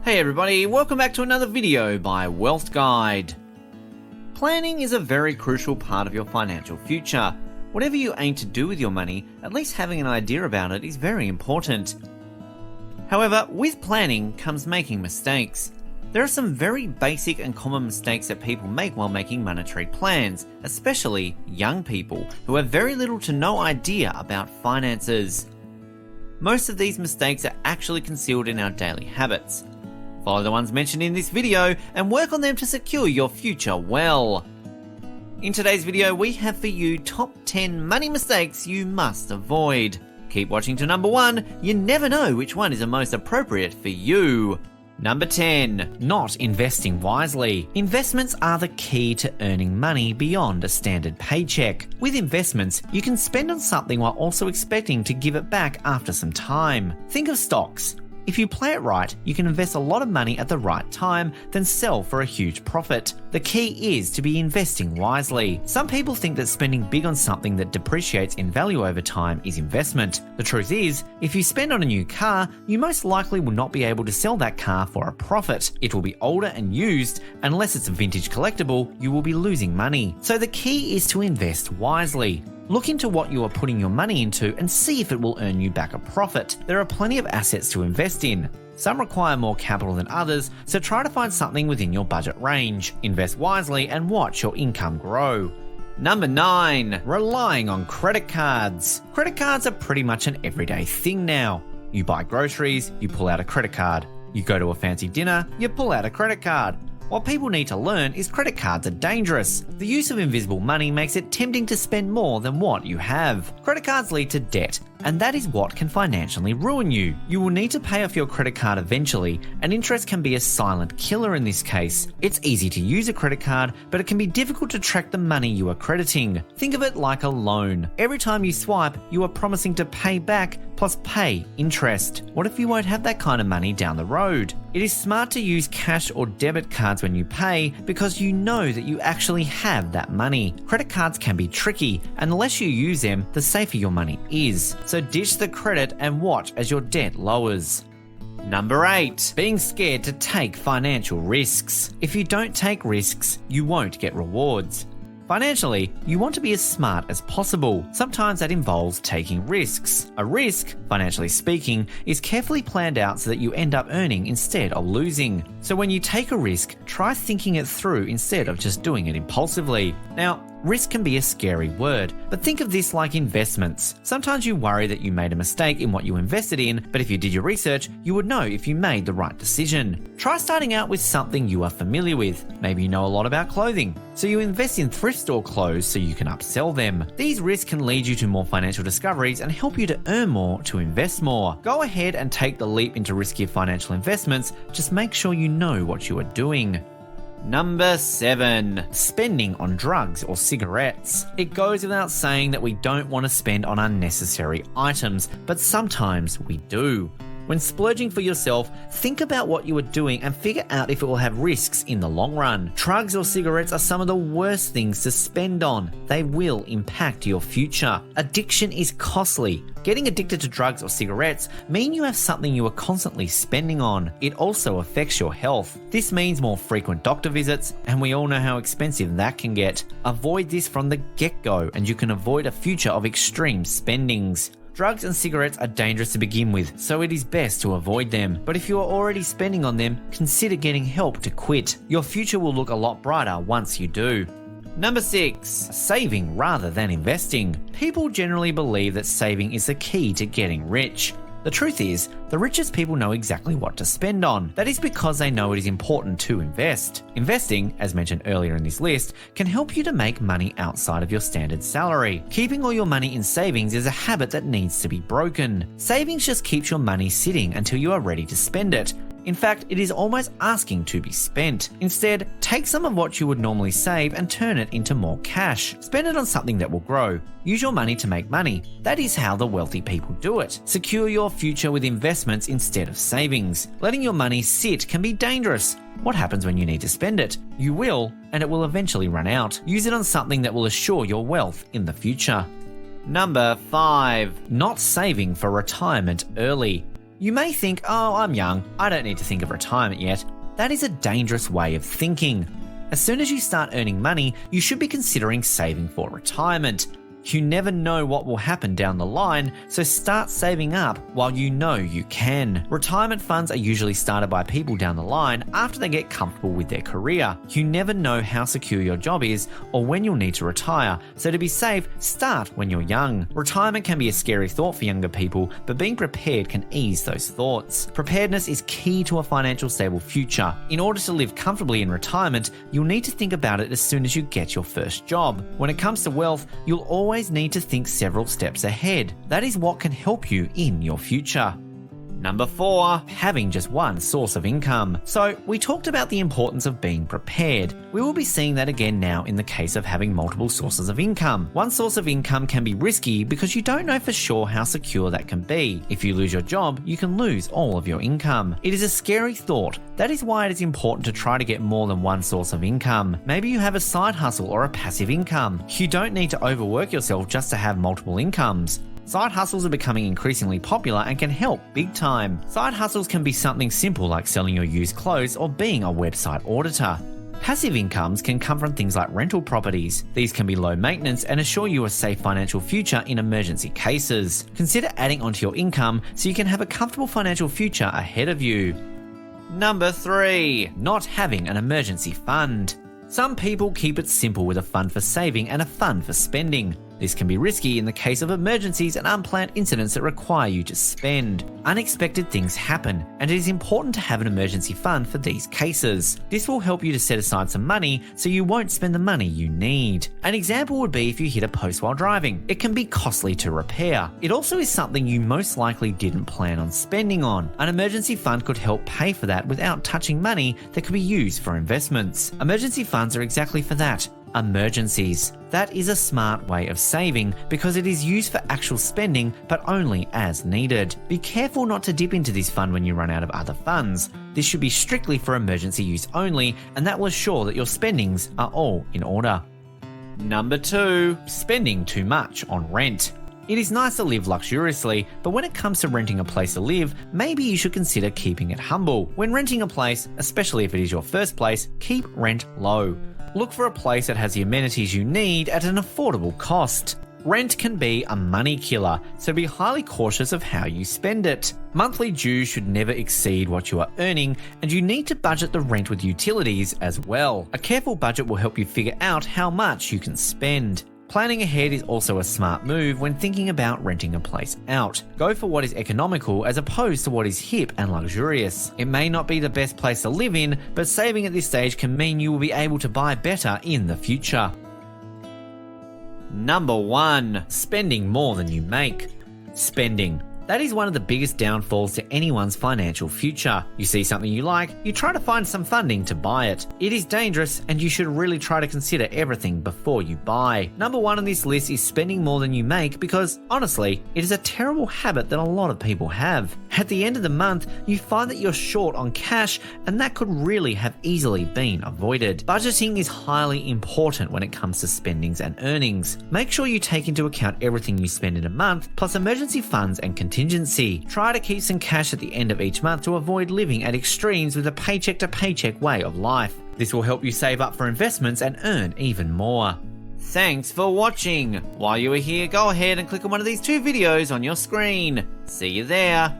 Hey everybody, welcome back to another video by wealthguide. Planning is a very crucial part of your financial future. Whatever you aim to do with your money, at least having an idea about it is very important. However, with planning comes making mistakes. There are some very basic and common mistakes that people make while making monetary plans, especially young people who have very little to no idea about finances. Most of these mistakes are actually concealed in our daily habits. Follow the ones mentioned in this video and work on them to secure your future well. In today's video, we have for you top 10 money mistakes you must avoid. Keep watching to number 1, you never know which one is the most appropriate for you. Number 10, not investing wisely. Investments are the key to earning money beyond a standard paycheck. With investments, you can spend on something while also expecting to give it back after some time. Think of stocks. If you play it right, you can invest a lot of money at the right time, then sell for a huge profit. The key is to be investing wisely. Some people think that spending big on something that depreciates in value over time is investment. The truth is, if you spend on a new car, you most likely will not be able to sell that car for a profit. It will be older and used. Unless it's a vintage collectible, you will be losing money. So the key is to invest wisely. Look into what you are putting your money into and see if it will earn you back a profit. There are plenty of assets to invest in. Some require more capital than others, so try to find something within your budget range. Invest wisely and watch your income grow. Number 9, relying on credit cards. Credit cards are pretty much an everyday thing now. You buy groceries, you pull out a credit card. You go to a fancy dinner, you pull out a credit card. What people need to learn is credit cards are dangerous. The use of invisible money makes it tempting to spend more than what you have. Credit cards lead to debt, and that is what can financially ruin you. You will need to pay off your credit card eventually, and interest can be a silent killer in this case. It's easy to use a credit card, but it can be difficult to track the money you are crediting. Think of it like a loan. Every time you swipe, you are promising to pay back plus pay interest. What if you won't have that kind of money down the road? It is smart to use cash or debit cards when you pay because you know that you actually have that money. Credit cards can be tricky, and the less you use them, the safer your money is. So ditch the credit and watch as your debt lowers. Number 8, being scared to take financial risks. If you don't take risks, you won't get rewards. Financially, you want to be as smart as possible. Sometimes that involves taking risks. A risk, financially speaking, is carefully planned out so that you end up earning instead of losing. So when you take a risk, try thinking it through instead of just doing it impulsively. Now, risk can be a scary word, but think of this like investments. Sometimes you worry that you made a mistake in what you invested in, but if you did your research, you would know if you made the right decision. Try starting out with something you are familiar with. Maybe you know a lot about clothing, so you invest in thrift store clothes so you can upsell them. These risks can lead you to more financial discoveries and help you to earn more to invest more. Go ahead and take the leap into riskier financial investments, just make sure you know what you are doing. Number 7, spending on drugs or cigarettes. It goes without saying that we don't want to spend on unnecessary items, but sometimes we do. When splurging for yourself, think about what you are doing and figure out if it will have risks in the long run. Drugs or cigarettes are some of the worst things to spend on. They will impact your future. Addiction is costly. Getting addicted to drugs or cigarettes mean you have something you are constantly spending on. It also affects your health. This means more frequent doctor visits, and we all know how expensive that can get. Avoid this from the get-go, and you can avoid a future of extreme spendings. Drugs and cigarettes are dangerous to begin with, so it is best to avoid them. But if you are already spending on them, consider getting help to quit. Your future will look a lot brighter once you do. Number 6, saving rather than investing. People generally believe that saving is the key to getting rich. The truth is, the richest people know exactly what to spend on. That is because they know it is important to invest. Investing, as mentioned earlier in this list, can help you to make money outside of your standard salary. Keeping all your money in savings is a habit that needs to be broken. Savings just keeps your money sitting until you are ready to spend it. In fact, it is almost asking to be spent. Instead, take some of what you would normally save and turn it into more cash. Spend it on something that will grow. Use your money to make money. That is how the wealthy people do it. Secure your future with investments instead of savings. Letting your money sit can be dangerous. What happens when you need to spend it? You will, and it will eventually run out. Use it on something that will assure your wealth in the future. Number 5, not saving for retirement early. You may think, oh, I'm young, I don't need to think of retirement yet. That is a dangerous way of thinking. As soon as you start earning money, you should be considering saving for retirement. You never know what will happen down the line, so start saving up while you know you can. Retirement funds are usually started by people down the line after they get comfortable with their career. You never know how secure your job is or when you'll need to retire, so to be safe, start when you're young. Retirement can be a scary thought for younger people, but being prepared can ease those thoughts. Preparedness is key to a financial stable future. In order to live comfortably in retirement, you'll need to think about it as soon as you get your first job. When it comes to wealth, you'll always need to think several steps ahead. That is what can help you in your future. Number 4, having just one source of income. So we talked about the importance of being prepared. We will be seeing that again now in the case of having multiple sources of income. One source of income can be risky because you don't know for sure how secure that can be. If you lose your job, you can lose all of your income. It is a scary thought. That is why it is important to try to get more than one source of income. Maybe you have a side hustle or a passive income. You don't need to overwork yourself just to have multiple incomes. Side hustles are becoming increasingly popular and can help big time. Side hustles can be something simple like selling your used clothes or being a website auditor. Passive incomes can come from things like rental properties. These can be low maintenance and assure you a safe financial future in emergency cases. Consider adding onto your income so you can have a comfortable financial future ahead of you. Number 3, not having an emergency fund. Some people keep it simple with a fund for saving and a fund for spending. This can be risky in the case of emergencies and unplanned incidents that require you to spend. Unexpected things happen, and it is important to have an emergency fund for these cases. This will help you to set aside some money so you won't spend the money you need. An example would be if you hit a post while driving. It can be costly to repair. It also is something you most likely didn't plan on spending on. An emergency fund could help pay for that without touching money that could be used for investments. Emergency funds are exactly for that. Emergencies. That is a smart way of saving because it is used for actual spending but only as needed. Be careful not to dip into this fund when you run out of other funds. This should be strictly for emergency use only, and that will assure that your spendings are all in order. Number 2, spending too much on rent. It is nice to live luxuriously, but when it comes to renting a place to live, maybe you should consider keeping it humble. When renting a place, especially if it is your first place, keep rent low. Look for a place that has the amenities you need at an affordable cost. Rent can be a money killer, so be highly cautious of how you spend it. Monthly dues should never exceed what you are earning, and you need to budget the rent with utilities as well. A careful budget will help you figure out how much you can spend. Planning ahead is also a smart move when thinking about renting a place out. Go for what is economical as opposed to what is hip and luxurious. It may not be the best place to live in, but saving at this stage can mean you will be able to buy better in the future. Number 1, spending more than you make. Spending. That is one of the biggest downfalls to anyone's financial future. You see something you like, you try to find some funding to buy it. It is dangerous, and you should really try to consider everything before you buy. Number 1 on this list is spending more than you make because, honestly, it is a terrible habit that a lot of people have. At the end of the month, you find that you're short on cash, and that could really have easily been avoided. Budgeting is highly important when it comes to spendings and earnings. Make sure you take into account everything you spend in a month, plus emergency funds and contingency. Try to keep some cash at the end of each month to avoid living at extremes with a paycheck to paycheck way of life. This will help you save up for investments and earn even more. Thanks for watching. While you are here, go ahead and click on one of these 2 videos on your screen. See you there.